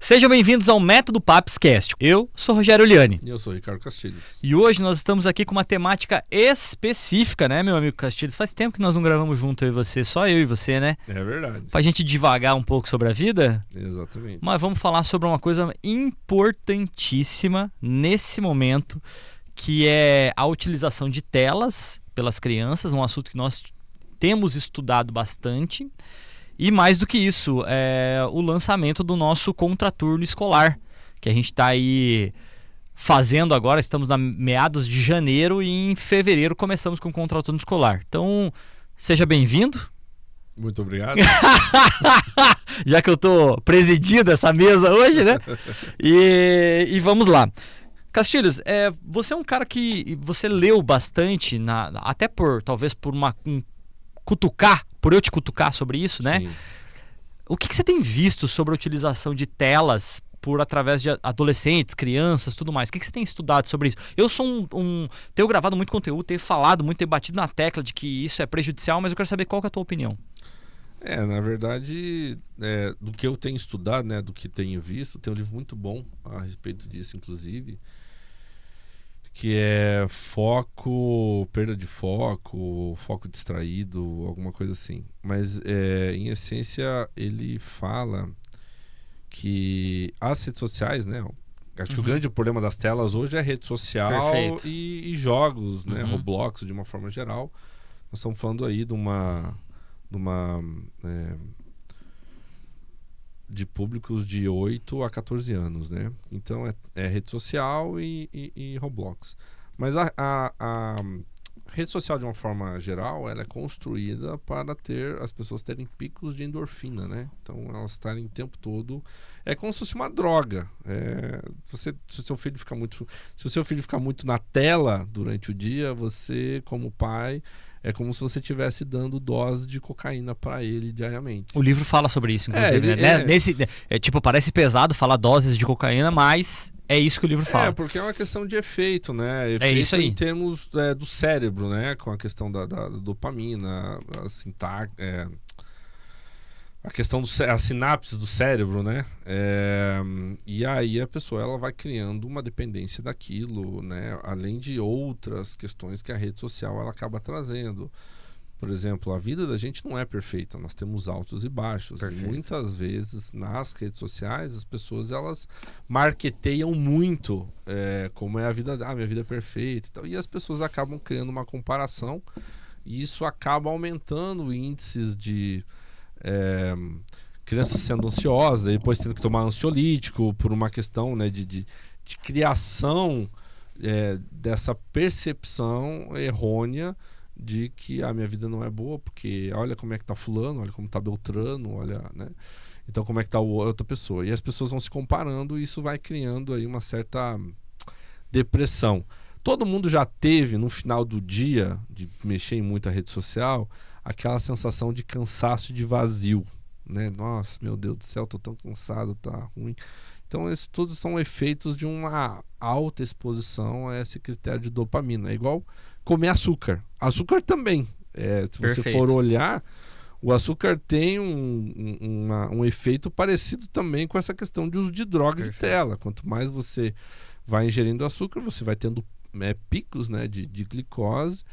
Sejam bem-vindos ao Método Papscast. Eu sou Rogério Liani. E eu sou Ricardo Castilhos. E hoje nós estamos aqui com uma temática específica, né, meu amigo Castilhos? Faz tempo que nós não gravamos junto, eu e você, só eu e você, né? É verdade. Pra gente divagar um pouco sobre a vida. Exatamente. Mas vamos falar sobre uma coisa importantíssima nesse momento, que é a utilização de telas pelas crianças, um assunto que nós temos estudado bastante. E mais do que isso, é o lançamento do nosso contraturno escolar, que a gente está aí fazendo agora. Estamos na meados de janeiro e em fevereiro começamos com o contraturno escolar. Então, seja bem-vindo. Muito obrigado. Já que eu estou presidindo essa mesa hoje, né? E vamos lá. Castilhos, você é um cara que você leu bastante, até talvez por por eu te cutucar sobre isso, né? Sim. O que você tem visto sobre a utilização de telas através de adolescentes, crianças, tudo mais? O que você tem estudado sobre isso? Eu sou tenho gravado muito conteúdo, tenho falado muito, tenho batido na tecla de que isso é prejudicial, mas eu quero saber qual que é a tua opinião. Na verdade, do que eu tenho estudado, né, do que tenho visto, tem um livro muito bom a respeito disso, inclusive, que é perda de foco distraído, alguma coisa assim. Mas, em essência, ele fala que as redes sociais, né? Acho que o grande problema das telas hoje é rede social e jogos, né? Roblox, de uma forma geral. Nós estamos falando aí de públicos de 8 a 14 anos, né? Então é rede social e Roblox. Mas a rede social, de uma forma geral, ela é construída para as pessoas terem picos de endorfina, né? Então elas estarem o tempo todo... É como se fosse uma droga. Se o seu filho ficar muito na tela durante o dia, você, como pai... É como se você estivesse dando dose de cocaína para ele diariamente. O livro fala sobre isso, inclusive, né? Parece pesado falar doses de cocaína, mas é isso que o livro fala. Porque é uma questão de efeito, né? É isso aí. Em termos do cérebro, né? Com a questão da dopamina, a questão das sinapses do cérebro, né? E aí a pessoa ela vai criando uma dependência daquilo, né? Além de outras questões que a rede social ela acaba trazendo. Por exemplo, a vida da gente não é perfeita, nós temos altos e baixos. E muitas vezes nas redes sociais as pessoas elas marketeiam muito como é a vida, minha vida é perfeita e tal. E as pessoas acabam criando uma comparação e isso acaba aumentando índices de crianças sendo ansiosas e depois tendo que tomar ansiolítico por uma questão, né, de criação dessa percepção errônea de que a minha vida não é boa porque olha como é que tá fulano, olha como tá Beltrano, olha, né? Então como é que tá outra pessoa, e as pessoas vão se comparando e isso vai criando aí uma certa depressão. Todo mundo já teve no final do dia de mexer em muita rede social aquela sensação de cansaço e de vazio, né? Nossa, meu Deus do céu, tô tão cansado, tá ruim. Então, isso tudo são efeitos de uma alta exposição a esse critério de dopamina. É igual comer açúcar. Açúcar também. Se você for olhar, o açúcar tem um efeito parecido também com essa questão de uso de droga de tela. Quanto mais você vai ingerindo açúcar, você vai tendo picos, né, de glicose,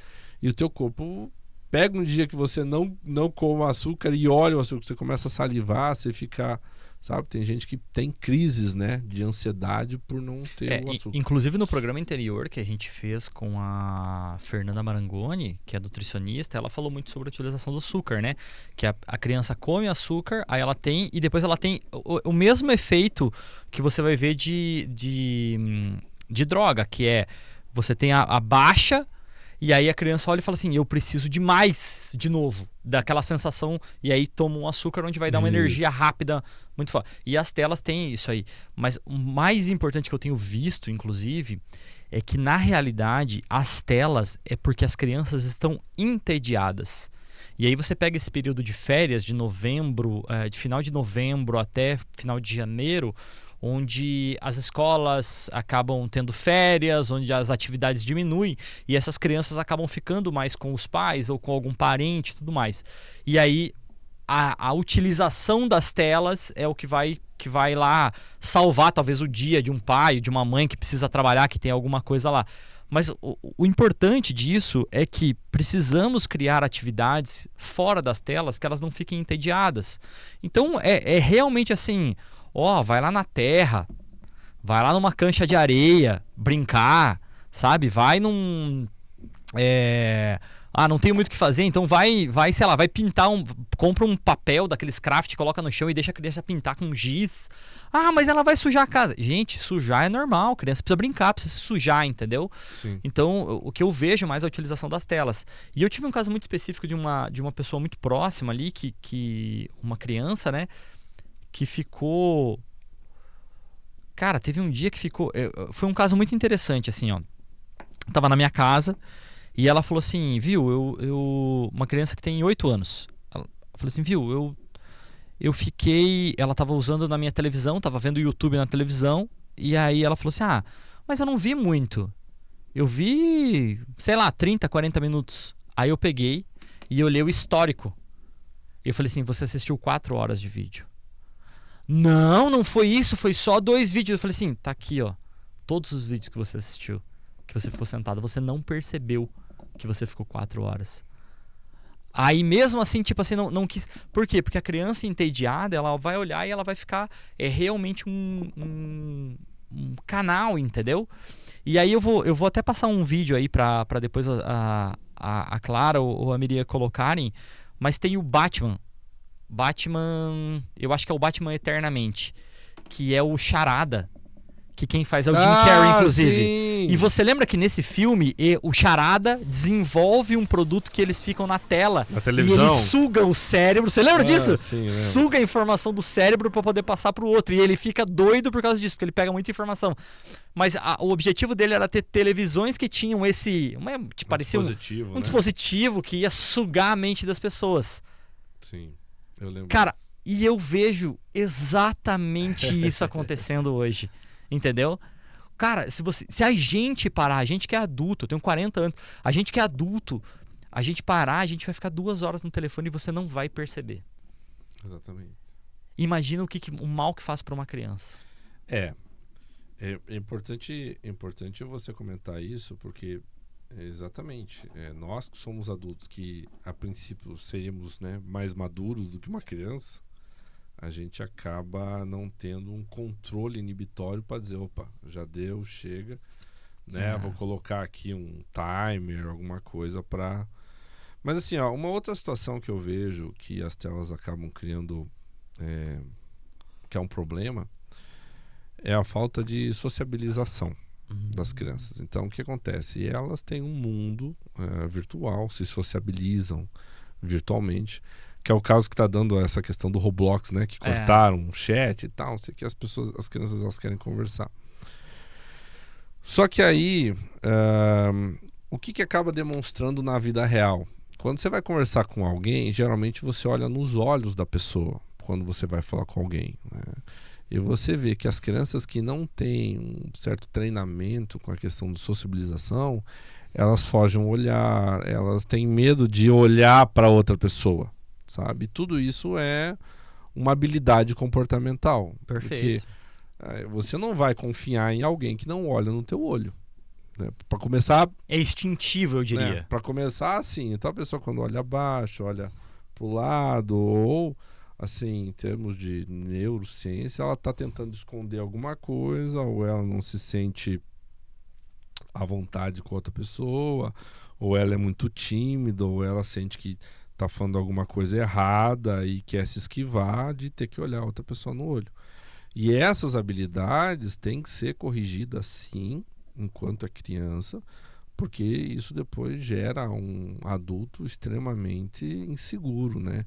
e o teu corpo... Pega um dia que você não come açúcar e olha o açúcar, você começa a salivar, você fica, sabe? Tem gente que tem crises, né, de ansiedade por não ter o açúcar. Inclusive no programa anterior que a gente fez com a Fernanda Marangoni, que é nutricionista, ela falou muito sobre a utilização do açúcar, né? Que a criança come açúcar, aí ela tem, e depois ela tem o mesmo efeito que você vai ver de droga, que é você tem a baixa. E aí a criança olha e fala assim, eu preciso de mais, de novo, daquela sensação, e aí toma um açúcar onde vai dar uma energia rápida, muito forte. E as telas têm isso aí. Mas o mais importante que eu tenho visto, inclusive, é que na realidade as telas é porque as crianças estão entediadas. E aí você pega esse período de férias de novembro, de final de novembro até final de janeiro, onde as escolas acabam tendo férias, onde as atividades diminuem e essas crianças acabam ficando mais com os pais ou com algum parente e tudo mais. E aí a utilização das telas é o que vai lá salvar talvez o dia de um pai, de uma mãe que precisa trabalhar, que tem alguma coisa lá. Mas o importante disso é que precisamos criar atividades fora das telas que elas não fiquem entediadas. Então é realmente assim, vai lá na terra, vai lá numa cancha de areia, brincar, sabe? Vai num... não tenho muito o que fazer, então vai, sei lá, vai pintar compra um papel daqueles craft, coloca no chão e deixa a criança pintar com giz. Mas ela vai sujar a casa. Gente, sujar é normal, a criança precisa brincar, precisa se sujar, entendeu? Sim. Então, o que eu vejo mais é a utilização das telas. E eu tive um caso muito específico de uma pessoa muito próxima ali, que uma criança, né, que ficou... Cara, teve um dia que ficou... Foi um caso muito interessante, assim, ó. Tava na minha casa... E ela falou assim, viu, uma criança que tem 8 anos. Ela falou assim, viu, eu fiquei... Ela tava usando na minha televisão, tava vendo o YouTube na televisão. E aí ela falou assim, mas eu não vi muito. Eu vi, sei lá, 30, 40 minutos. Aí eu peguei e olhei o histórico. E eu falei assim, você assistiu 4 horas de vídeo. Não foi isso, foi só 2 vídeos. Eu falei assim, tá aqui, ó. Todos os vídeos que você assistiu, que você ficou sentado, você não percebeu que você ficou 4 horas. Aí mesmo assim, tipo assim, não quis... Por quê? Porque a criança entediada, ela vai olhar e ela vai ficar... É realmente um canal, entendeu? E aí eu vou até passar um vídeo aí pra depois a Clara ou a Miria colocarem, mas tem o Batman. Eu acho que é o Batman Eternamente, que é o Charada, que quem faz é o Jim Carrey, inclusive. Sim. E você lembra que nesse filme, o Charada desenvolve um produto que eles ficam na tela. Na televisão. E ele suga o cérebro. Você lembra disso? Sim, suga a informação do cérebro para poder passar pro outro. E ele fica doido por causa disso, porque ele pega muita informação. Mas o objetivo dele era ter televisões que tinham esse... parecia dispositivo, um dispositivo que ia sugar a mente das pessoas. Sim, eu lembro. Cara, disso. e eu vejo exatamente isso acontecendo hoje. Entendeu? Cara, se a gente parar, a gente que é adulto, eu tenho 40 anos, a gente que é adulto, a gente parar, a gente vai ficar 2 horas no telefone e você não vai perceber. Exatamente. Imagina o mal que faz para uma criança. É importante você comentar isso, porque exatamente, nós que somos adultos, que a princípio seríamos, né, mais maduros do que uma criança, a gente acaba não tendo um controle inibitório para dizer, opa, já deu, chega, né? Vou colocar aqui um timer, alguma coisa para... Mas assim, uma outra situação que eu vejo que as telas acabam criando, que é um problema, é a falta de sociabilização das crianças. Então, o que acontece? Elas têm um mundo virtual, se sociabilizam virtualmente, que é o caso que está dando essa questão do Roblox, né? Que cortaram o chat e tal, não sei o que, as crianças elas querem conversar. Só que aí, o que acaba demonstrando na vida real? Quando você vai conversar com alguém, geralmente você olha nos olhos da pessoa, quando você vai falar com alguém, né? E você vê que as crianças que não têm um certo treinamento com a questão de sociabilização, elas fogem o olhar, elas têm medo de olhar para outra pessoa. Sabe? Tudo isso é uma habilidade comportamental. Perfeito. Porque você não vai confiar em alguém que não olha no teu olho. Né? Para começar... É instintivo, eu diria. Para começar, assim, então a pessoa quando olha abaixo, olha pro lado, ou assim, em termos de neurociência, ela está tentando esconder alguma coisa, ou ela não se sente à vontade com outra pessoa, ou ela é muito tímida, ou ela sente que tá falando alguma coisa errada e quer se esquivar de ter que olhar outra pessoa no olho. E essas habilidades têm que ser corrigidas sim, enquanto é criança, porque isso depois gera um adulto extremamente inseguro, né?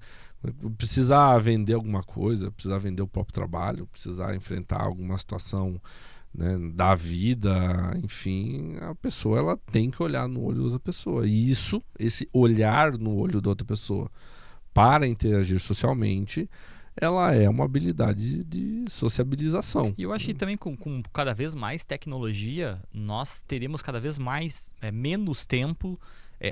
Precisar vender alguma coisa, precisar vender o próprio trabalho, precisar enfrentar alguma situação, né, da vida, enfim, a pessoa ela tem que olhar no olho da outra pessoa. E isso, esse olhar no olho da outra pessoa para interagir socialmente, ela é uma habilidade de sociabilização. E eu acho que também com cada vez mais tecnologia, nós teremos cada vez mais menos tempo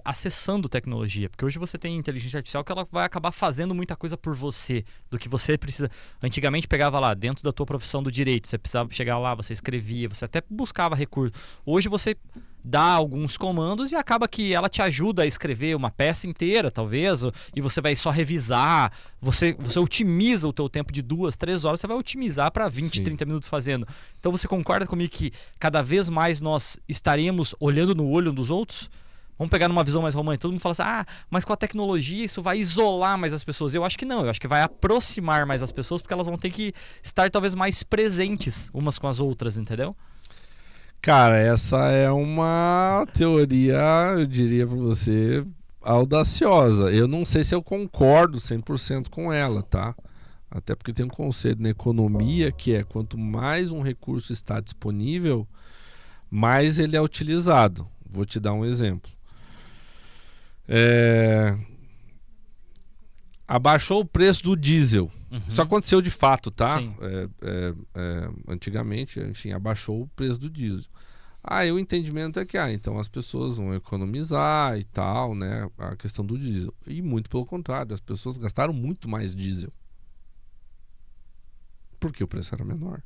acessando tecnologia. Porque hoje você tem inteligência artificial que ela vai acabar fazendo muita coisa por você, do que você precisa. Antigamente pegava lá, dentro da tua profissão do direito, você precisava chegar lá, você escrevia, você até buscava recurso. Hoje você dá alguns comandos e acaba que ela te ajuda a escrever uma peça inteira, talvez, e você vai só revisar, você otimiza o teu tempo de 2, 3 horas, você vai otimizar para 20, Sim. 30 minutos fazendo. Então você concorda comigo que cada vez mais nós estaremos olhando no olho dos outros? Vamos pegar numa visão mais romântica. Todo mundo fala assim, mas com a tecnologia isso vai isolar mais as pessoas. Eu acho que não, eu acho que vai aproximar mais as pessoas, porque elas vão ter que estar talvez mais presentes umas com as outras, entendeu? Cara, essa é uma teoria, eu diria pra você, audaciosa. Eu não sei se eu concordo 100% com ela, tá? Até porque tem um conceito na economia que é quanto mais um recurso está disponível, mais ele é utilizado. Vou te dar um exemplo. Abaixou o preço do diesel. Isso aconteceu de fato, tá? Sim. Antigamente, enfim, abaixou o preço do diesel. Aí o entendimento é que, então as pessoas vão economizar e tal, né? A questão do diesel. E muito pelo contrário, as pessoas gastaram muito mais diesel. Porque o preço era menor.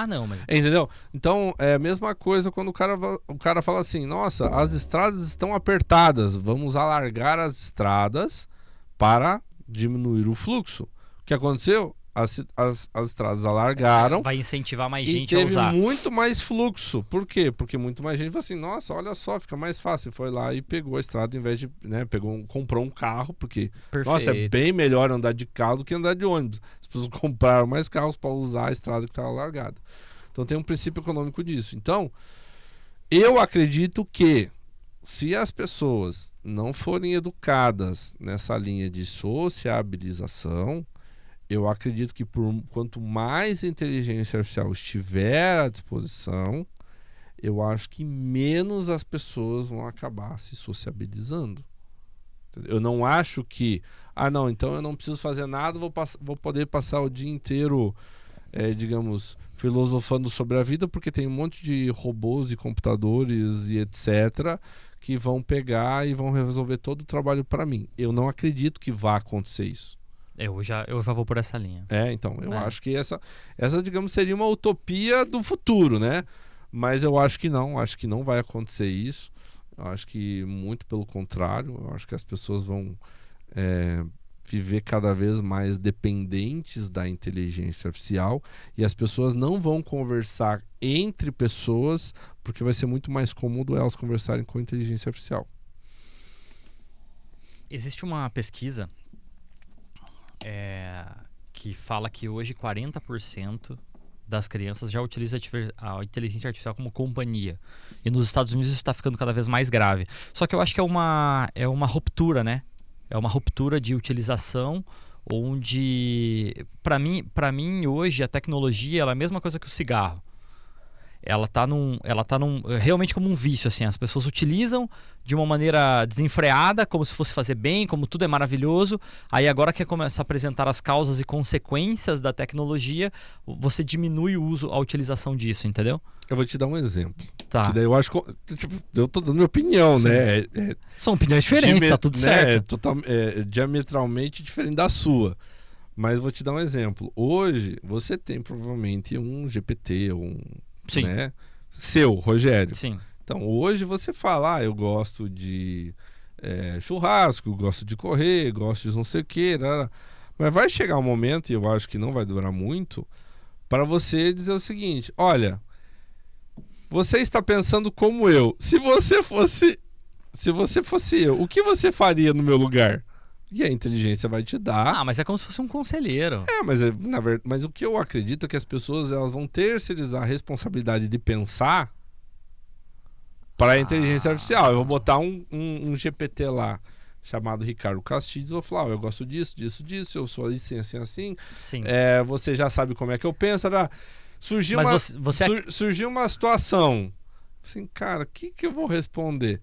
Não, mas... Entendeu? Então, é a mesma coisa quando o cara fala assim, nossa, as estradas estão apertadas, vamos alargar as estradas para diminuir o fluxo. O que aconteceu? As estradas alargaram. Vai incentivar mais e gente a teve usar. muito mais fluxo. Por quê? Porque muito mais gente falou assim, nossa, olha só, fica mais fácil. Foi lá e pegou a estrada em vez de, né, comprou um carro, porque, Perfeito. nossa, é bem melhor andar de carro do que andar de ônibus. As pessoas compraram mais carros para usar a estrada que estava largada. Então tem um princípio econômico disso. Então, eu acredito que se as pessoas não forem educadas nessa linha de sociabilização, eu acredito que quanto mais inteligência artificial estiver à disposição, eu acho que menos as pessoas vão acabar se sociabilizando. Eu não acho que, não, então eu não preciso fazer nada, vou poder passar o dia inteiro, digamos, filosofando sobre a vida, porque tem um monte de robôs e computadores e etc. que vão pegar e vão resolver todo o trabalho para mim. Eu não acredito que vá acontecer isso. Eu já vou por essa linha. Então, eu acho que essa, digamos, seria uma utopia do futuro, né? Mas eu acho que não vai acontecer isso. Eu acho que muito pelo contrário, eu acho que as pessoas vão viver cada vez mais dependentes da inteligência artificial e as pessoas não vão conversar entre pessoas porque vai ser muito mais cômodo elas conversarem com a inteligência artificial. Existe uma pesquisa que fala que hoje 40% das crianças já utiliza a inteligência artificial como companhia. E nos Estados Unidos isso está ficando cada vez mais grave. Só que eu acho que é uma ruptura, né? É uma ruptura de utilização onde, para mim hoje, a tecnologia ela é a mesma coisa que o cigarro. Ela tá realmente como um vício, assim. As pessoas utilizam de uma maneira desenfreada, como se fosse fazer bem, como tudo é maravilhoso. Aí agora que começa a apresentar as causas e consequências da tecnologia, você diminui o uso, a utilização disso, entendeu? Eu vou te dar um exemplo. Tá. Que daí eu acho que, tipo, eu tô dando minha opinião, Sim. né? São opiniões diferentes, tá tudo certo. Diametralmente diferente da sua. Mas vou te dar um exemplo. Hoje, você tem provavelmente um GPT, Sim. Né? Seu, Rogério. Sim. Então, hoje você fala, eu gosto de churrasco, gosto de correr, gosto de não sei o quê. Mas vai chegar um momento, e eu acho que não vai durar muito, para você dizer o seguinte, olha, você está pensando como eu. Se você fosse eu, o que você faria no meu lugar? E a inteligência vai te dar. Mas é como se fosse um conselheiro. Mas o que eu acredito é que as pessoas elas vão terceirizar a responsabilidade de pensar para a inteligência artificial. Eu vou botar um GPT lá chamado Ricardo Castilhos e vou falar, eu gosto disso, eu sou assim. Sim. Você já sabe como é que eu penso. Surgiu uma situação. Assim, cara, o que eu vou responder?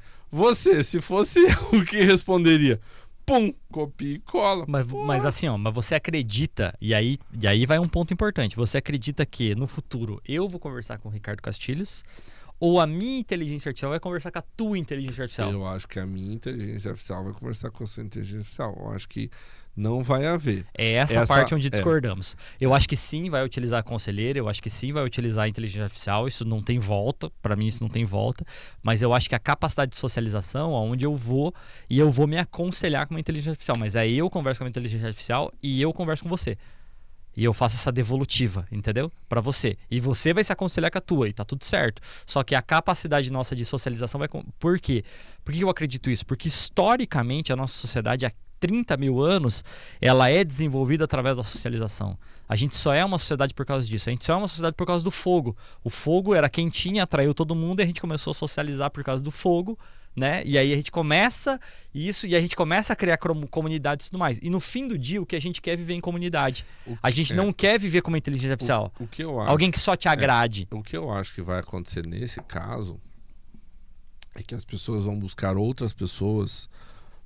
Se fosse eu, o que responderia? Pum, copia e cola. Mas assim, mas você acredita, e aí vai um ponto importante, você acredita que no futuro eu vou conversar com o Ricardo Castilhos Ou a minha inteligência artificial vai conversar com a tua inteligência artificial? Eu acho que a minha inteligência artificial vai conversar com a sua inteligência artificial. Eu acho que não vai haver. É essa parte onde discordamos. Eu acho que sim, vai utilizar a conselheira, eu acho que sim, vai utilizar a inteligência artificial, isso não tem volta, para mim isso não tem volta, mas eu acho que a capacidade de socialização, aonde eu vou e eu vou me aconselhar com uma inteligência artificial, mas aí eu converso com a inteligência artificial e eu converso com você. E eu faço essa devolutiva, entendeu? Para você. E você vai se aconselhar com a tua, e tá tudo certo. Só que a capacidade nossa de socialização vai... Por quê? Por que eu acredito isso? Porque historicamente a nossa sociedade, há 30 mil anos, ela é desenvolvida através da socialização. A gente só é uma sociedade por causa disso. A gente só é uma sociedade por causa do fogo. O fogo era quentinho, atraiu todo mundo, e a gente começou a socializar por causa do fogo, né? E aí a gente começa isso, e a gente começa a criar comunidades e tudo mais. E no fim do dia, o que a gente quer é viver em comunidade. A gente não quer viver como inteligência artificial. O que eu acho, alguém que só te agrade. O que eu acho que vai acontecer nesse caso é que as pessoas vão buscar outras pessoas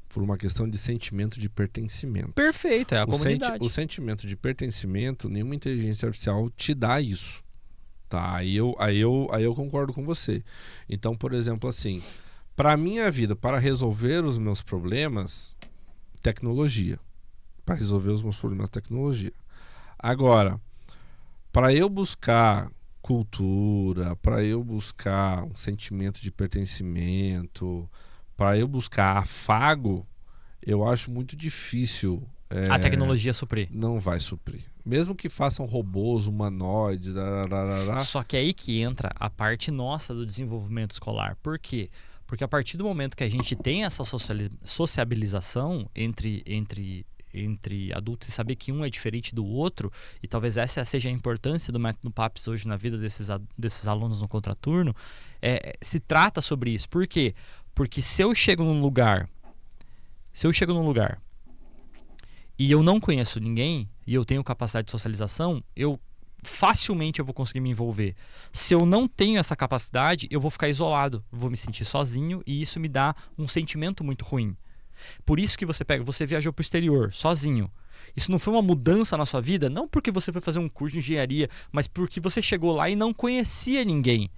por uma questão de sentimento de pertencimento. Perfeito, é a comunidade. O sentimento de pertencimento, nenhuma inteligência artificial te dá isso. Tá? Aí eu concordo com você. Então, por exemplo, assim, para a minha vida, para resolver os meus problemas, tecnologia. Para resolver os meus problemas, tecnologia. Agora, para eu buscar cultura, para eu buscar um sentimento de pertencimento, para eu buscar afago, eu acho muito difícil. A tecnologia suprir. Não vai suprir. Mesmo que façam robôs, humanoides, Só que é aí que entra a parte nossa do desenvolvimento escolar. Por quê? Porque a partir do momento que a gente tem essa sociabilização entre adultos e saber que um é diferente do outro, e talvez essa seja a importância do método PAPS hoje na vida desses alunos no contraturno, se trata sobre isso. Por quê? Porque se eu chego num lugar e eu não conheço ninguém e eu tenho capacidade de socialização, facilmente eu vou conseguir me envolver. Se eu não tenho essa capacidade, eu vou ficar isolado, vou me sentir sozinho, e isso me dá um sentimento muito ruim. Por isso que você viajou para o exterior, sozinho. Isso não foi uma mudança na sua vida, não porque você foi fazer um curso de engenharia, mas porque você chegou lá e não conhecia ninguém.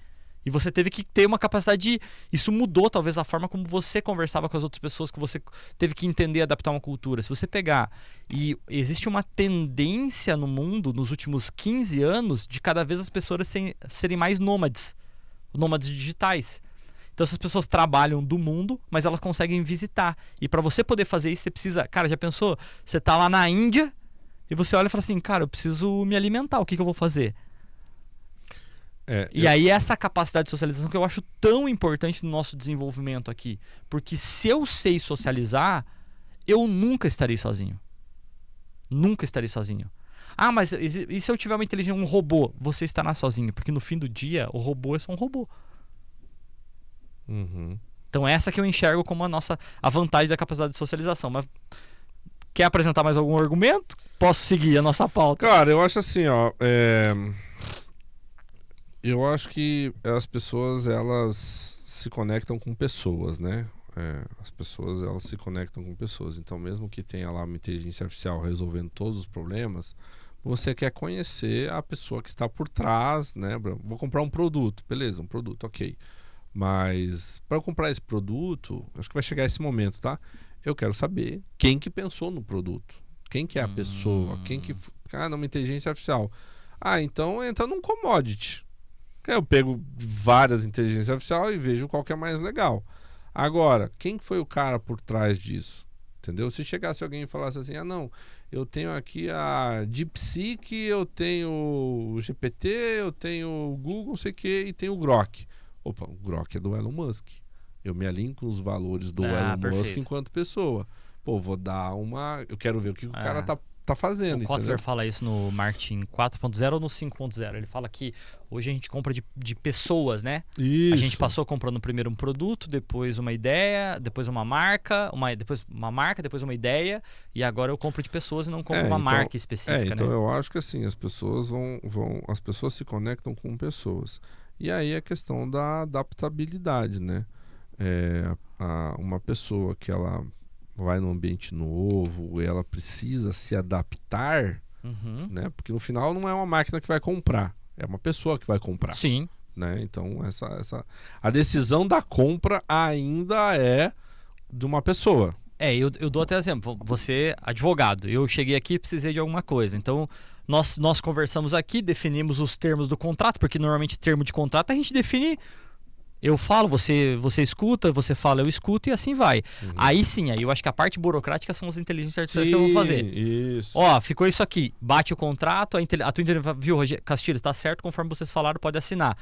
E você teve que ter uma capacidade de... Isso mudou talvez a forma como você conversava com as outras pessoas, que você teve que entender e adaptar uma cultura. Se você pegar... E existe uma tendência no mundo, nos últimos 15 anos, de cada vez as pessoas serem mais nômades digitais. Então essas pessoas trabalham do mundo, mas elas conseguem visitar. E para você poder fazer isso, você precisa... Cara, já pensou? Você tá lá na Índia e você olha e fala assim, cara, eu preciso me alimentar, o que eu vou fazer? Aí essa capacidade de socialização que eu acho tão importante no nosso desenvolvimento aqui. Porque se eu sei socializar, eu nunca estarei sozinho. Nunca estarei sozinho. Ah, mas e se eu tiver uma inteligência, um robô? Você estará sozinho, porque no fim do dia, o robô é só um robô. Uhum. Então essa que eu enxergo como a vantagem da capacidade de socialização. Mas quer apresentar mais algum argumento? Posso seguir a nossa pauta? Cara, eu acho assim, ó... Eu acho que as pessoas, elas se conectam com pessoas, né? As pessoas, elas se conectam com pessoas. Então, mesmo que tenha lá uma inteligência artificial resolvendo todos os problemas, você quer conhecer a pessoa que está por trás, né? Vou comprar um produto, beleza, um produto, ok. Mas para eu comprar esse produto, acho que vai chegar esse momento, tá? Eu quero saber quem que pensou no produto. Quem que é a pessoa? Quem que... uma inteligência artificial. Então entra num commodity. Eu pego várias inteligências artificiais e vejo qual que é mais legal. Agora, quem foi o cara por trás disso? Entendeu? Se chegasse alguém e falasse assim, não, eu tenho aqui a DeepSeek, eu tenho o GPT, eu tenho o Google, não sei o que, e tenho o Grok. Opa, o Grok é do Elon Musk. Eu me alinho com os valores do Elon Musk enquanto pessoa. Vou dar uma... Eu quero ver o que o cara tá fazendo. O Kotler fala isso no marketing 4.0 ou no 5.0. Ele fala que hoje a gente compra de pessoas, né? Isso. A gente passou comprando primeiro um produto, depois uma ideia, depois uma marca, depois uma marca, depois uma ideia, e agora eu compro de pessoas e não compro uma marca específica, então né? Eu acho que assim, as pessoas as pessoas se conectam com pessoas. E aí a questão da adaptabilidade, né? Uma pessoa que ela vai num ambiente novo, ela precisa se adaptar, né? Porque no final não é uma máquina que vai comprar, é uma pessoa que vai comprar. Sim. né? Então, a decisão da compra ainda é de uma pessoa. Eu dou até exemplo. Você, advogado, eu cheguei aqui e precisei de alguma coisa. Então, nós conversamos aqui, definimos os termos do contrato, porque normalmente termo de contrato a gente define. Eu falo, você escuta, você fala, eu escuto e assim vai. Aí sim, aí eu acho que a parte burocrática são as inteligências artificiais que eu vou fazer. Isso. Ó, ficou isso aqui. Bate o contrato, a tua inteligência, viu, Castilho, está certo, conforme vocês falaram, pode assinar.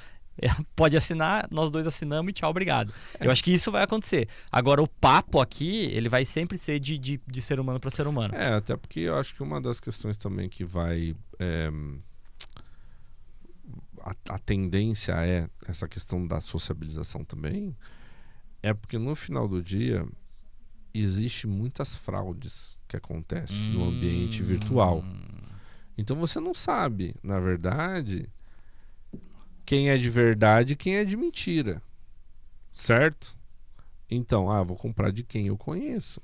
Pode assinar, nós dois assinamos e tchau, obrigado. Eu acho que isso vai acontecer. Agora, o papo aqui, ele vai sempre ser de ser humano para ser humano. Até porque eu acho que uma das questões também que vai... A tendência é essa questão da sociabilização também, é porque no final do dia existe muitas fraudes que acontecem no ambiente virtual. Então você não sabe, na verdade, quem é de verdade e quem é de mentira, certo? Então, vou comprar de quem eu conheço.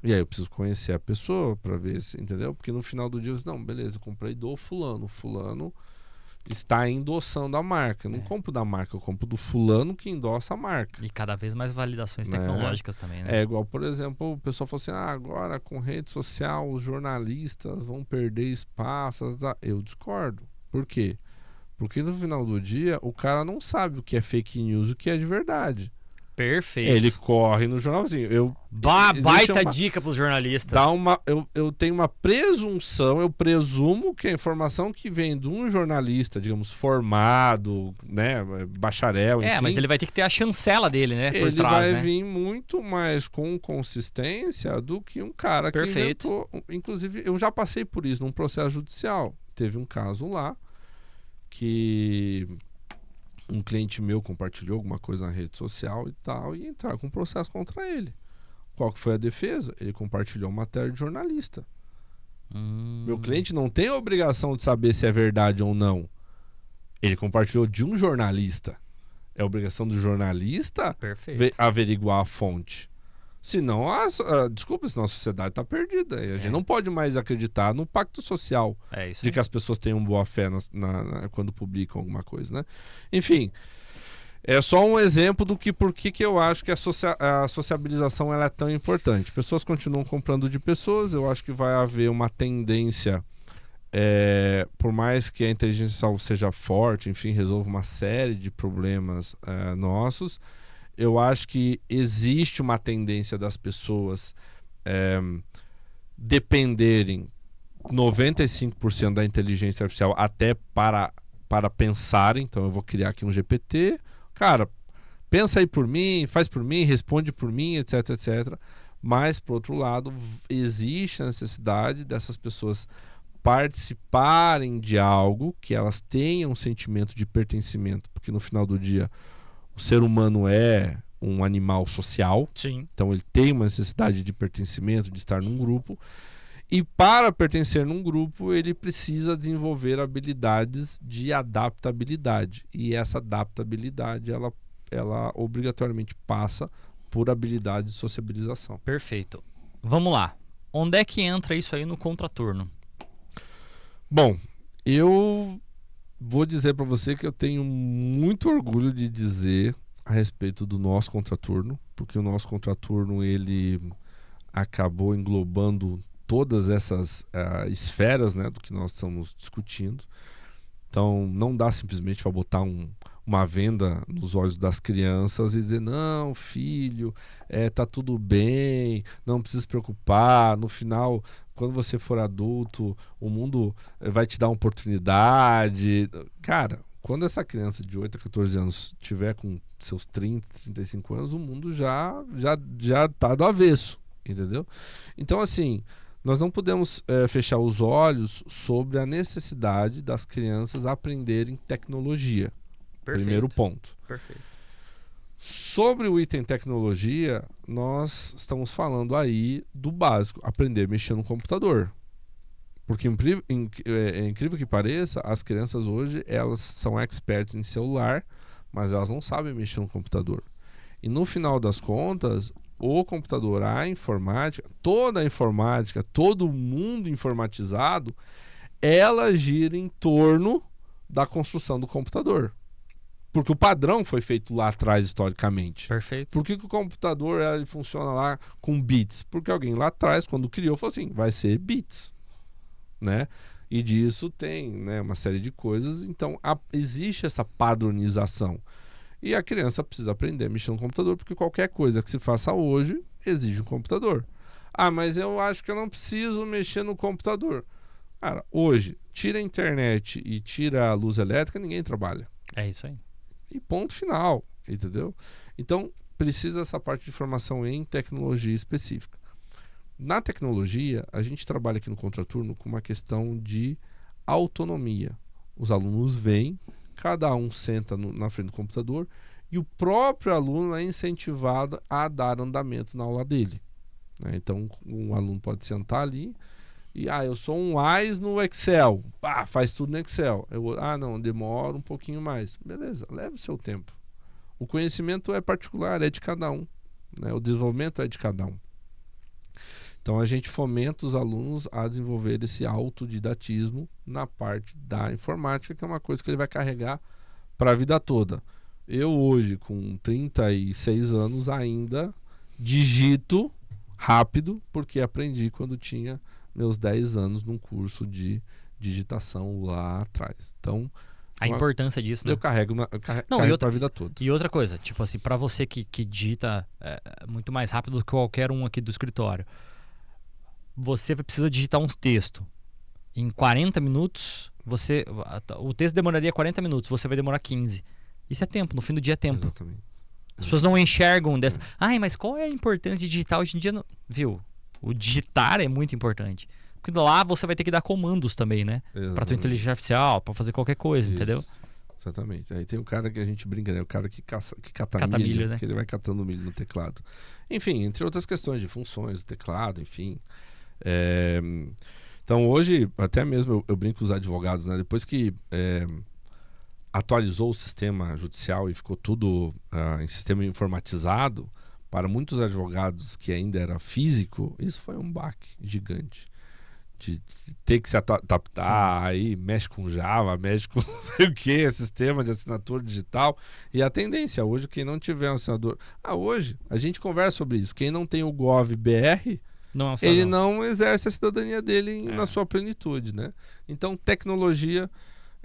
E aí eu preciso conhecer a pessoa para ver se, entendeu? Porque no final do dia eu disse, não, beleza, eu comprei do fulano. Fulano está endossando a marca. Eu não compro da marca, eu compro do fulano que endossa a marca. E cada vez mais validações tecnológicas também, né? É igual, por exemplo, o pessoal fala assim, agora com rede social os jornalistas vão perder espaço. Eu discordo. Por quê? Porque no final do dia o cara não sabe o que é fake news e o que é de verdade. Perfeito. Ele corre no jornalzinho. Baita dica para os jornalistas. Eu tenho uma presunção, eu presumo que a informação que vem de um jornalista, digamos, formado, né, bacharel, enfim, mas ele vai ter que ter a chancela dele, né, por ele trás, vai vir muito mais com consistência do que um cara que inventou. Inclusive, eu já passei por isso num processo judicial. Teve um caso lá que um cliente meu compartilhou alguma coisa na rede social e tal, e entraram com um processo contra ele. Qual que foi a defesa? Ele compartilhou matéria de jornalista. Meu cliente não tem a obrigação de saber se é verdade ou não. Ele compartilhou de um jornalista. É obrigação do jornalista averiguar a fonte. Senão, senão a sociedade está perdida. A gente não pode mais acreditar no pacto social de que as pessoas tenham boa fé quando publicam alguma coisa, né? Enfim, é só um exemplo do que por que eu acho que a sociabilização ela é tão importante. Pessoas continuam comprando de pessoas. Eu acho que vai haver uma tendência, por mais que a inteligência artificial seja forte, enfim, resolva uma série de problemas nossos. Eu acho que existe uma tendência das pessoas dependerem 95% da inteligência artificial até para pensarem. Então eu vou criar aqui um GPT. Cara, pensa aí por mim, faz por mim, responde por mim, etc, etc. Mas, por outro lado, existe a necessidade dessas pessoas participarem de algo, que elas tenham um sentimento de pertencimento, porque no final do dia o ser humano é um animal social. Sim. Então ele tem uma necessidade de pertencimento, de estar num grupo. E para pertencer num grupo, ele precisa desenvolver habilidades de adaptabilidade. E essa adaptabilidade, ela obrigatoriamente passa por habilidades de sociabilização. Perfeito. Vamos lá. Onde é que entra isso aí no contraturno? Bom, eu vou dizer para você que eu tenho muito orgulho de dizer a respeito do nosso contraturno, porque o nosso contraturno ele acabou englobando todas essas esferas, né, do que nós estamos discutindo. Então não dá simplesmente para botar uma venda nos olhos das crianças e dizer, não, filho, tá tudo bem, não precisa se preocupar, no final, quando você for adulto, o mundo vai te dar uma oportunidade. Cara, quando essa criança de 8 a 14 anos tiver com seus 30, 35 anos, o mundo já tá do avesso, entendeu? Então, assim, nós não podemos fechar os olhos sobre a necessidade das crianças aprenderem tecnologia. Perfeito. Primeiro ponto. Perfeito. Sobre o item tecnologia, nós estamos falando aí do básico, aprender a mexer no computador. Porque é incrível que pareça, as crianças hoje, elas são experts em celular, mas elas não sabem mexer no computador. E no final das contas, o computador, a informática, toda a informática, todo o mundo informatizado, ela gira em torno da construção do computador. Porque o padrão foi feito lá atrás, historicamente. Perfeito. Por que o computador ele funciona lá com bits? Porque alguém lá atrás, quando criou, falou assim, vai ser bits, né? E disso tem, né, uma série de coisas. Então, existe essa padronização. E a criança precisa aprender a mexer no computador, porque qualquer coisa que se faça hoje exige um computador. Ah, mas eu acho que eu não preciso mexer no computador. Cara, hoje, tira a internet e tira a luz elétrica, ninguém trabalha. É isso aí. E ponto final, entendeu? Então, precisa essa parte de formação em tecnologia específica. Na tecnologia, a gente trabalha aqui no Contraturno com uma questão de autonomia. Os alunos vêm, cada um senta na frente do computador e o próprio aluno é incentivado a dar andamento na aula dele, né? Então, um aluno pode sentar ali e, eu sou um AIS no Excel. Faz tudo no Excel. Não, demora um pouquinho mais. Beleza, leve o seu tempo. O conhecimento é particular, é de cada um, né? O desenvolvimento é de cada um. Então, a gente fomenta os alunos a desenvolver esse autodidatismo na parte da informática, que é uma coisa que ele vai carregar para a vida toda. Eu hoje, com 36 anos, ainda digito rápido, porque aprendi quando tinha meus 10 anos num curso de digitação lá atrás. Então, a importância disso, né? Eu carrego para a vida toda. E outra coisa, tipo assim, para você que digita muito mais rápido do que qualquer um aqui do escritório, você precisa digitar uns textos. Em 40 minutos, o texto demoraria 40 minutos, você vai demorar 15. Isso é tempo, no fim do dia é tempo. Exatamente. As pessoas não enxergam dessa. Mas qual é a importância de digitar hoje em dia? Não... Viu? O digitar é muito importante. Porque lá você vai ter que dar comandos também, né? Para tua inteligência artificial, para fazer qualquer coisa, entendeu? Exatamente. Aí tem o cara que a gente brinca, né? O cara que cata milho, né? Que ele vai catando milho no teclado. Enfim, entre outras questões de funções do teclado, enfim. Então hoje, até mesmo eu brinco com os advogados, né? Depois que atualizou o sistema judicial e ficou tudo em sistema informatizado, para muitos advogados que ainda era físico, isso foi um baque gigante. De ter que se adaptar, aí mexe com Java, mexe com não sei o que, sistema de assinatura digital. E a tendência hoje, quem não tiver um assinador... hoje, a gente conversa sobre isso. Quem não tem o Gov.br, ele não exerce a cidadania dele na sua plenitude, né? Então, tecnologia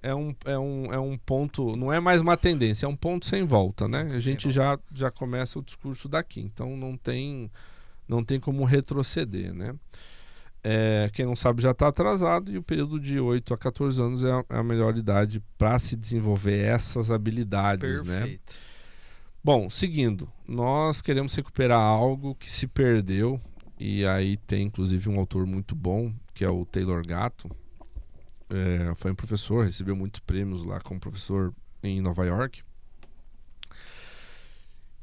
é um ponto, não é mais uma tendência, é um ponto sem volta, né? A gente já começa o discurso daqui, então não tem como retroceder, né? Quem não sabe já está atrasado, e o período de 8 a 14 anos é a melhor idade para se desenvolver essas habilidades. Perfeito. Né? Bom, seguindo, nós queremos recuperar algo que se perdeu, e aí tem inclusive um autor muito bom, que é o Taylor Gatto. Foi um professor, recebeu muitos prêmios lá como professor em Nova York.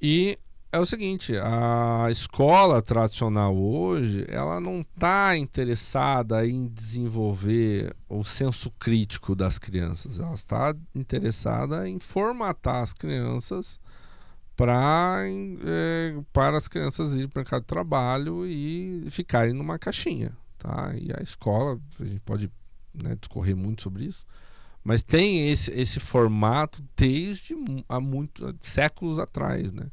E é o seguinte, a escola tradicional hoje, ela não está interessada em desenvolver o senso crítico das crianças. Ela está interessada em formatar as crianças para as crianças irem para o mercado de trabalho e ficarem numa caixinha, tá? E a escola, a gente pode discorrer muito sobre isso, mas tem esse formato desde há séculos atrás, né?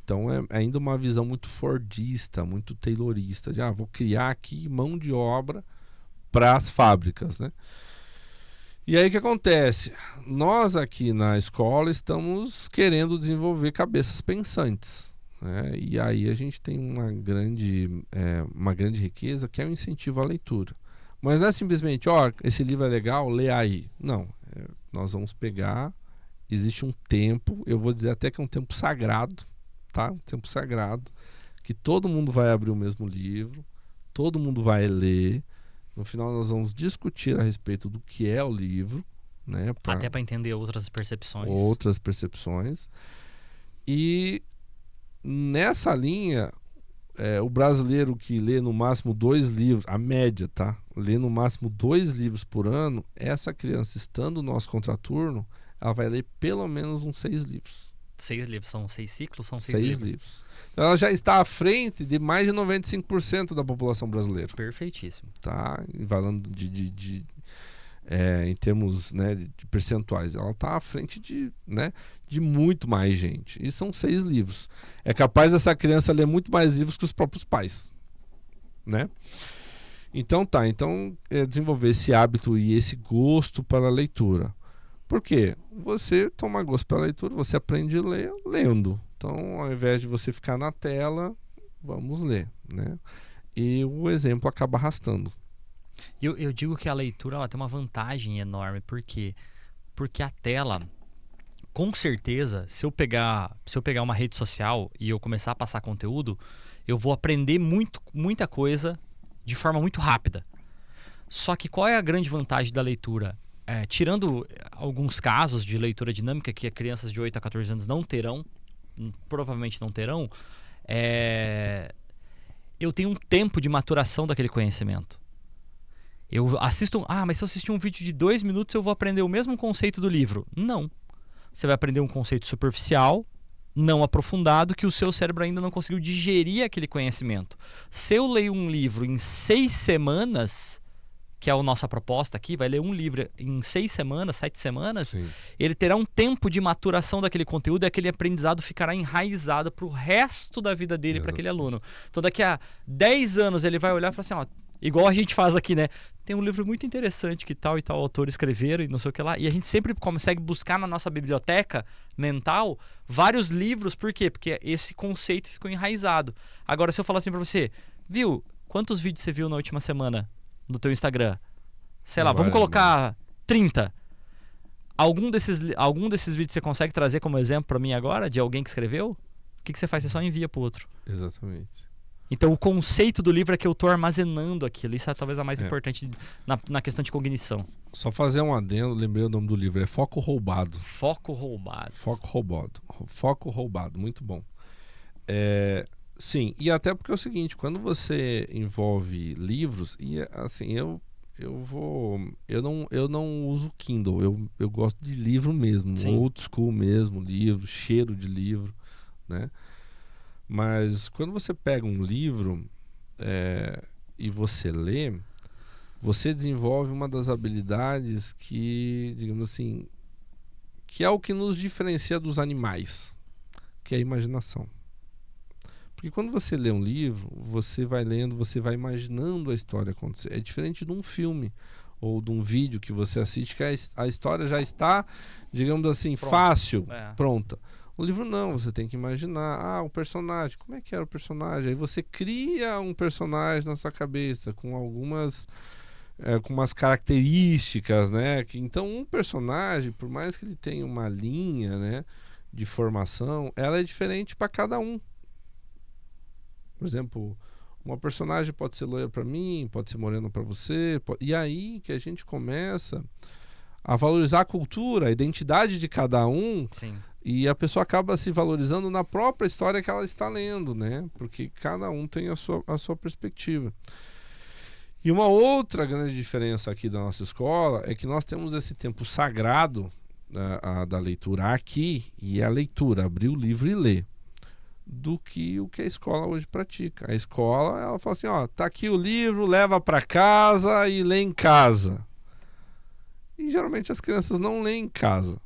Então é ainda uma visão muito fordista, muito taylorista, de vou criar aqui mão de obra para as fábricas, né? E aí o que acontece? Nós aqui na escola estamos querendo desenvolver cabeças pensantes, né? E aí a gente tem uma grande riqueza, que é o incentivo à leitura. Mas não é simplesmente, esse livro é legal, lê aí. Não, nós vamos pegar, existe um tempo, eu vou dizer até que é um tempo sagrado, tá? Um tempo sagrado, que todo mundo vai abrir o mesmo livro, todo mundo vai ler. No final nós vamos discutir a respeito do que é o livro, né? Até para entender outras percepções. E nessa linha, o brasileiro que lê no máximo 2 livros, a média, tá? Lê no máximo 2 livros por ano, essa criança, estando no nosso contraturno, ela vai ler pelo menos uns 6 livros. 6 livros, são 6 ciclos, são 6 livros. Então, ela já está à frente de mais de 95% da população brasileira. Perfeitíssimo. Tá? E falando em termos, né, de percentuais, ela está à frente de muito mais gente. E são 6 livros. É capaz dessa criança ler muito mais livros que os próprios pais, né? Então desenvolver esse hábito e esse gosto pela leitura. Por quê? Você toma gosto pela leitura, você aprende a ler lendo. Então, ao invés de você ficar na tela, vamos ler, né? E o exemplo acaba arrastando. Eu digo que a leitura ela tem uma vantagem enorme. Por quê? Porque a tela, com certeza, se eu pegar uma rede social e eu começar a passar conteúdo, eu vou aprender muita coisa de forma muito rápida. Só que qual é a grande vantagem da leitura? Tirando alguns casos de leitura dinâmica que crianças de 8 a 14 anos não terão, provavelmente não terão, eu tenho um tempo de maturação daquele conhecimento. Eu assisto... mas se eu assistir um vídeo de 2 minutos eu vou aprender o mesmo conceito do livro. Não. Você vai aprender um conceito superficial, não aprofundado, que o seu cérebro ainda não conseguiu digerir aquele conhecimento. Se eu leio um livro em 6 semanas, que é a nossa proposta aqui, vai ler um livro em 6 semanas, 7 semanas, Sim. ele terá um tempo de maturação daquele conteúdo e aquele aprendizado ficará enraizado para o resto da vida dele, para aquele aluno. Então daqui a 10 anos ele vai olhar e falar assim, igual a gente faz aqui, né? Tem um livro muito interessante que tal e tal autor escreveram e não sei o que lá. E a gente sempre consegue buscar na nossa biblioteca mental vários livros. Por quê? Porque esse conceito ficou enraizado. Agora, se eu falar assim pra você, viu? Quantos vídeos você viu na última semana no teu Instagram? Sei lá, vamos colocar 30. Algum desses vídeos você consegue trazer como exemplo pra mim agora, de alguém que escreveu? O que você faz? Você só envia pro outro. Exatamente. Então o conceito do livro é que eu estou armazenando aquilo. Isso é talvez a mais importante na questão de cognição. Só fazer um adendo, lembrei o nome do livro, é Foco Roubado. Foco roubado. Foco roubado. Foco roubado, muito bom. Sim, e até porque é o seguinte, quando você envolve livros, e assim, eu não uso Kindle, eu gosto de livro mesmo, Sim. old school mesmo, livro, cheiro de livro, né? Mas quando você pega um livro e você lê, você desenvolve uma das habilidades que, digamos assim, que é o que nos diferencia dos animais, que é a imaginação. Porque quando você lê um livro, você vai lendo, você vai imaginando a história acontecer. É diferente de um filme ou de um vídeo que você assiste, que a história já está, digamos assim, fácil, pronta. O livro não, você tem que imaginar, o personagem, como é que era o personagem? Aí você cria um personagem na sua cabeça com algumas com umas características, né? Então um personagem, por mais que ele tenha uma linha, né, de formação, ela é diferente para cada um. Por exemplo, uma personagem pode ser loira para mim, pode ser morena para você, e aí que a gente começa a valorizar a cultura, a identidade de cada um. Sim. E a pessoa acaba se valorizando na própria história que ela está lendo, né? Porque cada um tem a sua perspectiva. E uma outra grande diferença aqui da nossa escola é que nós temos esse tempo sagrado da leitura aqui, e a leitura, abrir o livro e ler, do que o que a escola hoje pratica. A escola, ela fala assim, tá aqui o livro, leva para casa e lê em casa. E geralmente as crianças não leem em casa.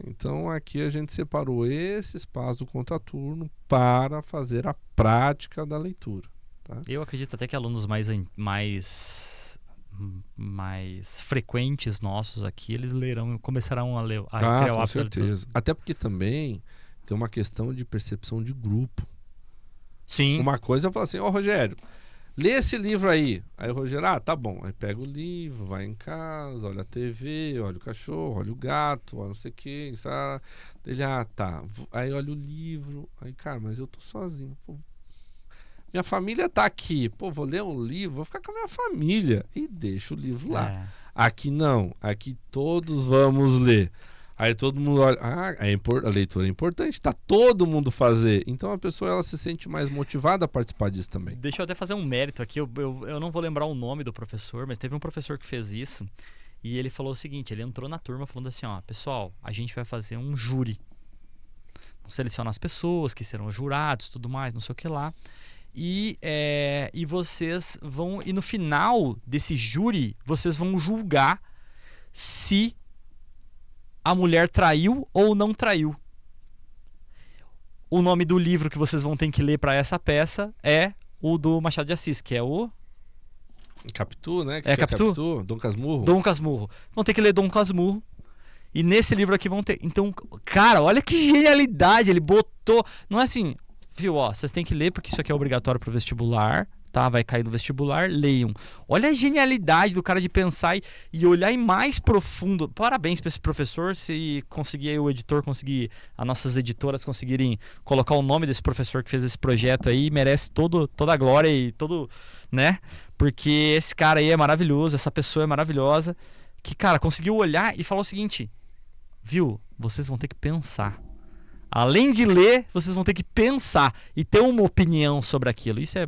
Então aqui a gente separou esse espaço do contraturno para fazer a prática da leitura, tá? Eu acredito até que alunos mais frequentes nossos aqui, eles começarão a ler, a criar o hábito da leitura. Até porque também tem uma questão de percepção de grupo. Sim. Uma coisa eu falo assim, Rogério, lê esse livro aí. Aí o Rogério, tá bom. Aí pega o livro, vai em casa, olha a TV, olha o cachorro, olha o gato, olha não sei o que. Ele, tá. Aí olha o livro. Aí, cara, mas eu tô sozinho. Pô, minha família tá aqui. Pô, vou ler um livro, vou ficar com a minha família. E deixa o livro lá. Aqui não. Aqui todos vamos ler. Aí todo mundo olha, a leitura é importante, tá todo mundo fazer. Então a pessoa ela se sente mais motivada a participar disso também. Deixa eu até fazer um mérito aqui, eu não vou lembrar o nome do professor, mas teve um professor que fez isso e ele falou o seguinte, ele entrou na turma falando assim, pessoal, a gente vai fazer um júri. Seleciona as pessoas que serão jurados, tudo mais, não sei o que lá. E vocês vão, e no final desse júri, vocês vão julgar se a mulher traiu ou não traiu. O nome do livro que vocês vão ter que ler para essa peça é o do Machado de Assis, que é o... Capitu, né? É Capitu? Dom Casmurro. Dom Casmurro. Vão ter que ler Dom Casmurro. E nesse livro aqui vão ter... Então, cara, olha que genialidade. Ele botou... Não é assim, viu, ó, vocês têm que ler porque isso aqui é obrigatório pro vestibular, tá? Vai cair no vestibular, leiam. Olha a genialidade do cara de pensar e olhar em mais profundo. Parabéns pra esse professor, se conseguir aí o editor, conseguir, as nossas editoras conseguirem colocar o nome desse professor que fez esse projeto aí, merece toda a glória e todo, né? Porque esse cara aí é maravilhoso, essa pessoa é maravilhosa, que, cara, conseguiu olhar e falar o seguinte, viu, vocês vão ter que pensar. Além de ler, vocês vão ter que pensar e ter uma opinião sobre aquilo. Isso é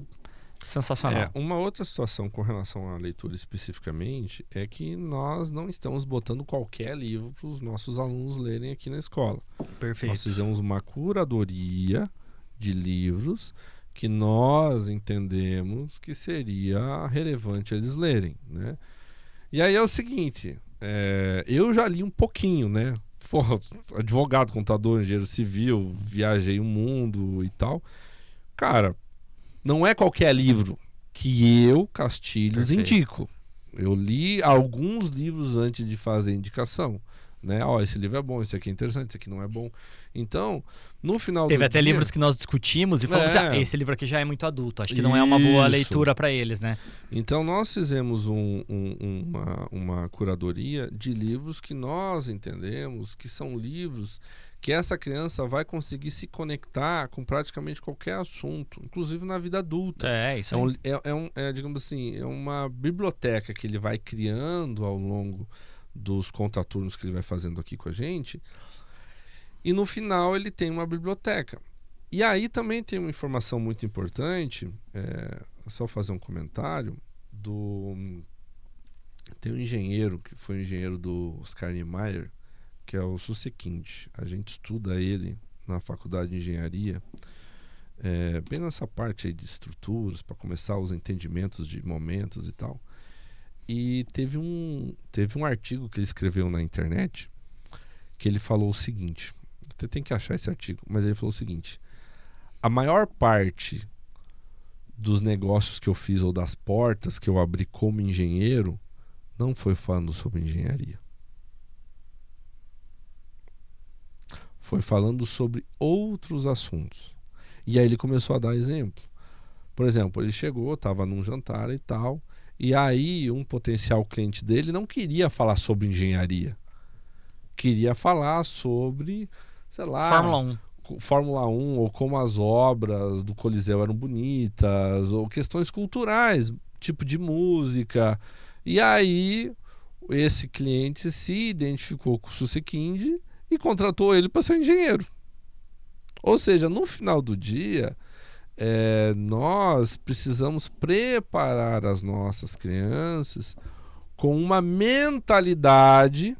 sensacional. Uma outra situação com relação à leitura especificamente é que nós não estamos botando qualquer livro para os nossos alunos lerem aqui na escola. Perfeito. Nós fizemos uma curadoria de livros que nós entendemos que seria relevante eles lerem, né? E aí é o seguinte, eu já li um pouquinho, né? Advogado, contador, engenheiro civil, viajei o mundo e tal. Cara, não é qualquer livro que eu, Castilhos, indico. Eu li alguns livros antes de fazer a indicação, né? Ó, esse livro é bom, esse aqui é interessante, esse aqui não é bom. Então, no final Teve do até dia... livros que nós discutimos e falamos assim, esse livro aqui já é muito adulto, acho que não é uma boa leitura para eles, né? Então nós fizemos uma curadoria de livros que nós entendemos que são livros que essa criança vai conseguir se conectar com praticamente qualquer assunto, inclusive na vida adulta. Isso aí. Digamos assim, é uma biblioteca que ele vai criando ao longo dos contraturnos que ele vai fazendo aqui com a gente. E no final ele tem uma biblioteca. E aí também tem uma informação muito importante, só fazer um comentário, tem um engenheiro, que foi um engenheiro do Oscar Niemeyer, que é o Susekind. A gente estuda ele na faculdade de engenharia, bem nessa parte aí de estruturas, para começar os entendimentos de momentos e tal. E teve um artigo que ele escreveu na internet, que ele falou o seguinte... Você tem que achar esse artigo, mas ele falou o seguinte: a maior parte dos negócios que eu fiz ou das portas que eu abri como engenheiro não foi falando sobre engenharia. Foi falando sobre outros assuntos. E aí ele começou a dar exemplo. Por exemplo, ele chegou, estava num jantar e tal, e aí um potencial cliente dele não queria falar sobre engenharia. Queria falar sobre... sei lá, Fórmula 1, ou como as obras do Coliseu eram bonitas, ou questões culturais, tipo de música. E aí, esse cliente se identificou com o Susekind e contratou ele para ser engenheiro. Ou seja, no final do dia, nós precisamos preparar as nossas crianças com uma mentalidade,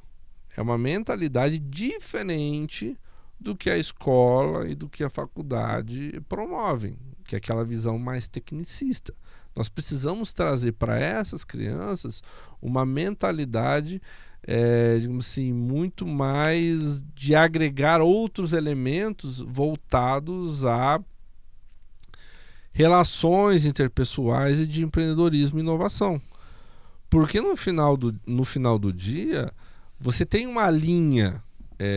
diferente do que a escola e do que a faculdade promovem, que é aquela visão mais tecnicista. Nós precisamos trazer para essas crianças uma mentalidade, digamos assim, muito mais de agregar outros elementos voltados a relações interpessoais e de empreendedorismo e inovação. Porque no final do dia, você tem uma linha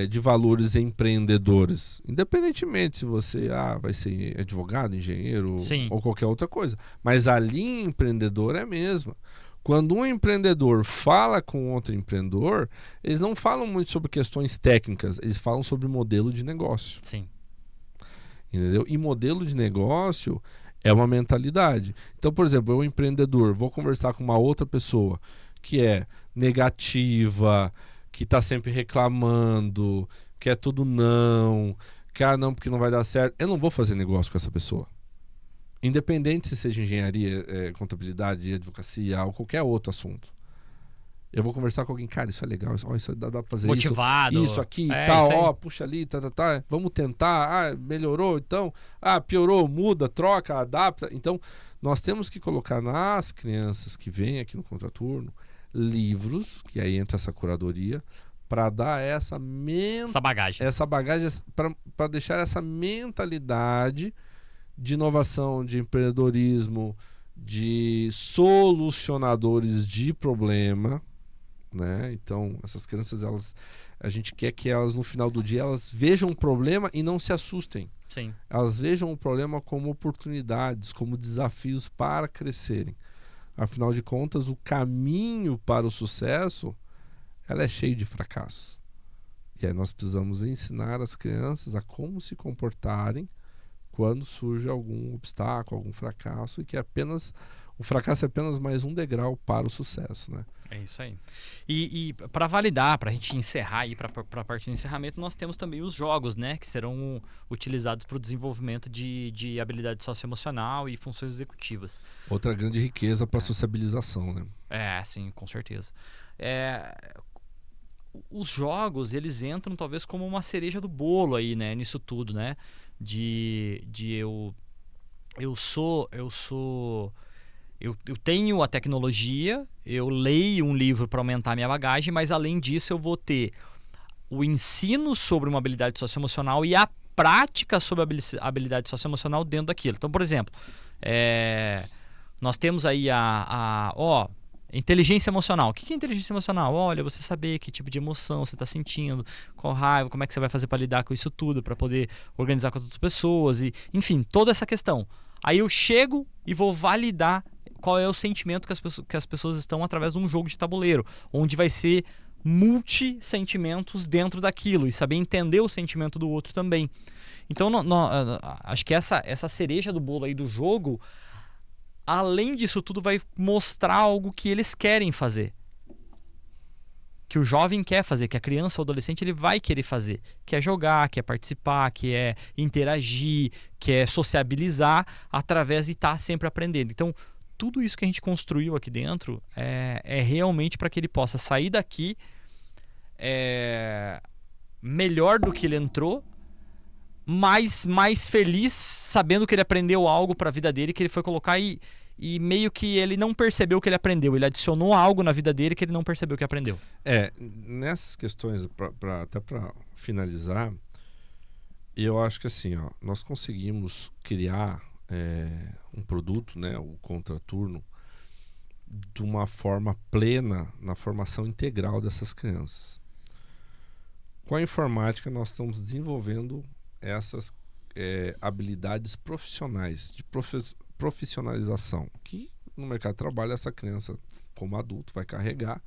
de valores empreendedores, independentemente se você vai ser advogado, engenheiro ou qualquer outra coisa, mas a linha empreendedora é a mesma. Quando um empreendedor fala com outro empreendedor, eles não falam muito sobre questões técnicas, eles falam sobre modelo de negócio. Sim. Entendeu? E modelo de negócio é uma mentalidade. Então, por exemplo, eu empreendedor, vou conversar com uma outra pessoa que é negativa, que tá sempre reclamando, que é tudo não, que não, porque não vai dar certo. Eu não vou fazer negócio com essa pessoa. Independente se seja engenharia, contabilidade, advocacia ou qualquer outro assunto. Eu vou conversar com alguém, cara, isso é legal, isso dá pra fazer motivado. Isso aqui e tal, puxa ali, vamos tentar, melhorou, então, piorou, muda, troca, adapta. Então, nós temos que colocar nas crianças que vêm aqui no contraturno livros, que aí entra essa curadoria, para dar essa bagagem. Essa bagagem, para deixar essa mentalidade de inovação, de empreendedorismo, de solucionadores de problema, né? Então, essas crianças, a gente quer que elas, no final do dia, elas vejam um problema e não se assustem. Sim. Elas vejam o problema como oportunidades, como desafios para crescerem. Afinal de contas, o caminho para o sucesso, ela é cheio de fracassos. E aí nós precisamos ensinar as crianças a como se comportarem quando surge algum obstáculo, algum fracasso, e que o fracasso é apenas mais um degrau para o sucesso, né? É isso aí. E para validar, para a gente encerrar aí, para a parte do encerramento, nós temos também os jogos, né? Que serão utilizados para o desenvolvimento de habilidade socioemocional e funções executivas. Outra grande riqueza para a sociabilização, né? Sim, com certeza. Os jogos, eles entram talvez como uma cereja do bolo aí, né? Nisso tudo, né? Eu tenho a tecnologia, eu leio um livro para aumentar a minha bagagem, mas além disso eu vou ter o ensino sobre uma habilidade socioemocional e a prática sobre a habilidade socioemocional dentro daquilo. Então, por exemplo, nós temos aí inteligência emocional. O que é inteligência emocional? Olha, você saber que tipo de emoção você está sentindo, qual raiva, como é que você vai fazer para lidar com isso tudo, para poder organizar com outras pessoas, e enfim, toda essa questão. Aí eu chego e vou validar qual é o sentimento que as pessoas estão através de um jogo de tabuleiro, onde vai ser multi-sentimentos dentro daquilo, e saber entender o sentimento do outro também. Então, acho que essa cereja do bolo aí do jogo, além disso tudo, vai mostrar algo que eles querem fazer, que o jovem quer fazer, que a criança ou adolescente ele vai querer fazer, que é jogar, que é participar, que é interagir, que é sociabilizar através de estar sempre aprendendo. Então, tudo isso que a gente construiu aqui dentro é realmente para que ele possa sair daqui melhor do que ele entrou, mais feliz, sabendo que ele aprendeu algo para a vida dele, que ele foi colocar e meio que ele não percebeu que ele aprendeu. Ele adicionou algo na vida dele que ele não percebeu que aprendeu. Nessas questões, até para finalizar, eu acho que assim, nós conseguimos criar um produto, né, o Contraturno, de uma forma plena na formação integral dessas crianças. Com a informática, nós estamos desenvolvendo essas habilidades profissionais, de profissionalização, que no mercado de trabalho essa criança, como adulto, vai carregar.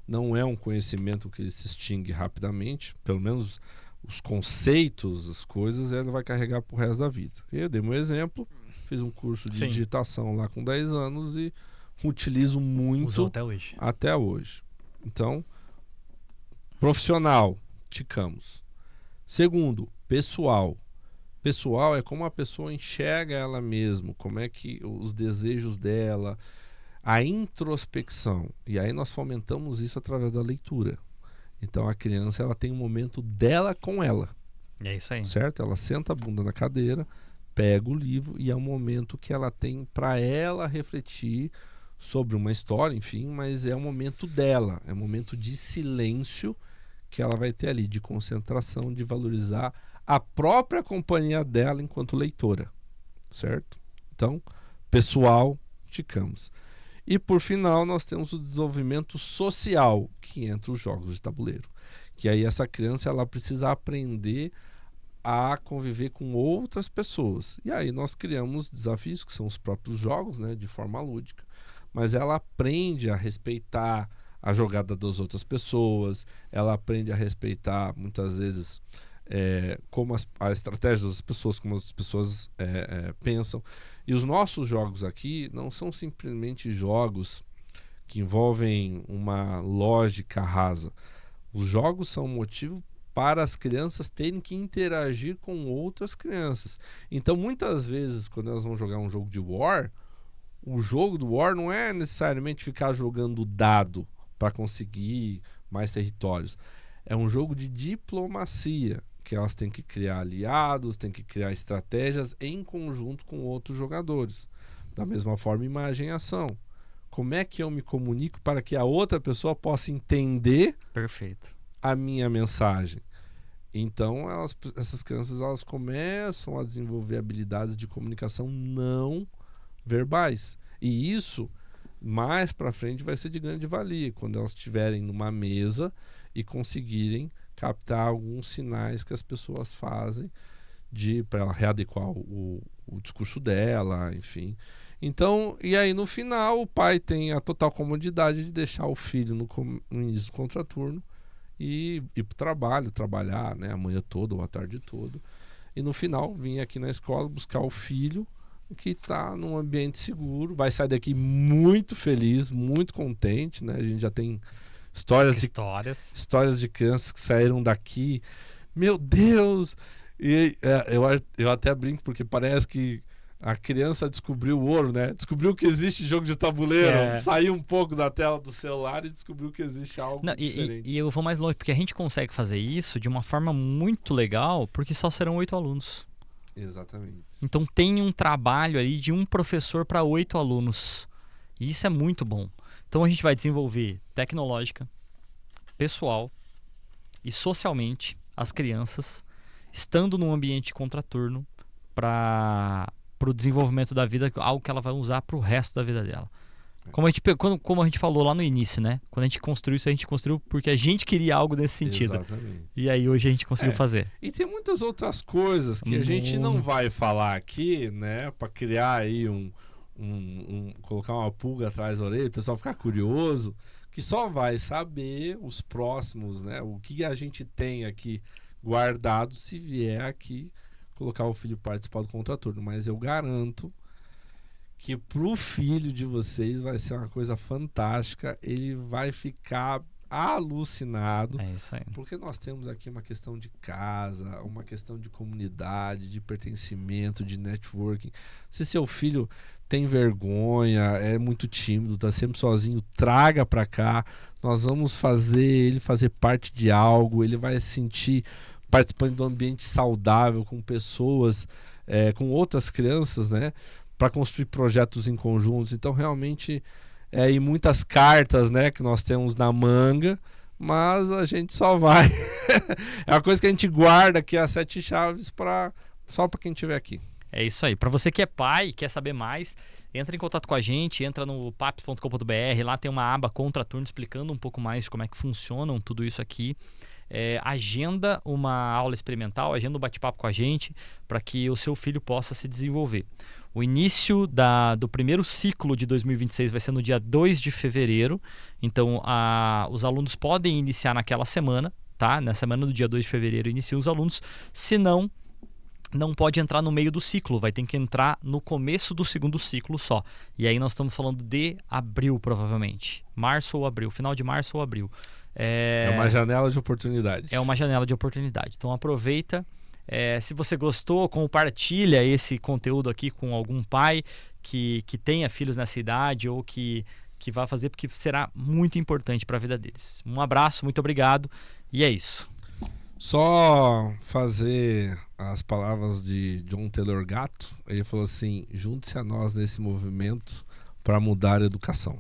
Não é um conhecimento que ele se extingue rapidamente, pelo menos os conceitos, as coisas, ela vai carregar pro resto da vida. Eu dei um exemplo, fiz um curso de digitação lá com 10 anos e utilizo muito. Usou até hoje. Até hoje. Então, profissional, ticamos. Segundo, pessoal. Pessoal é como a pessoa enxerga ela mesma, como é que os desejos dela, a introspecção. E aí nós fomentamos isso através da leitura. Então a criança ela tem um momento dela com ela. É isso aí. Certo? Ela senta a bunda na cadeira, pega o livro e é um momento que ela tem para ela refletir sobre uma história, enfim, mas é um momento dela, é um momento de silêncio que ela vai ter ali, de concentração, de valorizar a própria companhia dela enquanto leitora, certo? Então, pessoal, ticamos. E por final nós temos o desenvolvimento social, que entra os jogos de tabuleiro, que aí essa criança ela precisa aprender a conviver com outras pessoas. E aí nós criamos desafios, que são os próprios jogos, né, de forma lúdica, mas ela aprende a respeitar a jogada das outras pessoas, ela aprende a respeitar muitas vezes como a estratégia das pessoas, como as pessoas pensam. E os nossos jogos aqui não são simplesmente jogos que envolvem uma lógica rasa. Os jogos são um motivo para as crianças terem que interagir com outras crianças. Então, muitas vezes, quando elas vão jogar um jogo de War, o jogo do War não é necessariamente ficar jogando dado para conseguir mais territórios. É um jogo de diplomacia, que elas têm que criar aliados, têm que criar estratégias em conjunto com outros jogadores. Da mesma forma, imagem e ação. como é que eu me comunico para que a outra pessoa possa entender Perfeito. a minha mensagem. Então, essas crianças elas começam a desenvolver habilidades de comunicação não verbais. E isso, mais para frente, vai ser de grande valia, quando elas estiverem numa mesa e conseguirem captar alguns sinais que as pessoas fazem para ela readequar o discurso dela, enfim. Então, e aí no final o pai tem a total comodidade de deixar o filho no início do contraturno e ir para o trabalho, trabalhar, né, a manhã toda ou a tarde toda. E no final vir aqui na escola buscar o filho que está num ambiente seguro, vai sair daqui muito feliz, muito contente, né? A gente já tem histórias de crianças que saíram daqui, meu Deus! E eu até brinco porque parece que a criança descobriu o ouro, né? Descobriu que existe jogo de tabuleiro, saiu um pouco da tela do celular e descobriu que existe algo diferente. E eu vou mais longe, porque a gente consegue fazer isso de uma forma muito legal, porque só serão 8 alunos. Exatamente. Então tem um trabalho ali de um professor para 8 alunos. E isso é muito bom. Então a gente vai desenvolver tecnológica, pessoal e socialmente as crianças estando num ambiente contraturno para o desenvolvimento da vida, algo que ela vai usar para o resto da vida dela. Como a gente falou lá no início, né? Quando a gente construiu isso, a gente construiu porque a gente queria algo nesse sentido. Exatamente. E aí hoje a gente conseguiu fazer. E tem muitas outras coisas que a gente não vai falar aqui, né? Para criar aí colocar uma pulga atrás da orelha, o pessoal ficar curioso, que só vai saber os próximos, né? O que a gente tem aqui guardado se vier aqui colocar o filho participar do contraturno. Mas eu garanto que pro filho de vocês vai ser uma coisa fantástica. Ele vai ficar alucinado. É isso aí. Porque nós temos aqui uma questão de casa, uma questão de comunidade, de pertencimento, de networking. Se seu filho tem vergonha, é muito tímido, tá sempre sozinho, traga para cá. Nós vamos fazer ele fazer parte de algo. Ele vai se sentir participando de um ambiente saudável, com pessoas, com outras crianças, né? Para construir projetos em conjuntos. Então, realmente, e muitas cartas, né, que nós temos na manga, mas a gente só vai. É uma coisa que a gente guarda aqui, as 7 chaves, só para quem estiver aqui. É isso aí. Para você que é pai e quer saber mais, entra em contato com a gente, entra no paps.com.br, lá tem uma aba Contraturno explicando um pouco mais de como é que funcionam tudo isso aqui. Agenda uma aula experimental, agenda um bate-papo com a gente para que o seu filho possa se desenvolver. O início do primeiro ciclo de 2026 vai ser no dia 2 de fevereiro, então os alunos podem iniciar naquela semana, tá? Na semana do dia 2 de fevereiro iniciam os alunos, se não pode entrar no meio do ciclo, vai ter que entrar no começo do segundo ciclo só. E aí nós estamos falando de abril, provavelmente. Março ou abril, final de março ou abril. É uma janela de oportunidade. É uma janela de oportunidade. Então aproveita. Se você gostou, compartilha esse conteúdo aqui com algum pai que tenha filhos nessa idade ou que vai fazer, porque será muito importante para a vida deles. Um abraço, muito obrigado. E é isso. Só fazer as palavras de John Taylor Gatto. Ele falou assim: junte-se a nós nesse movimento para mudar a educação.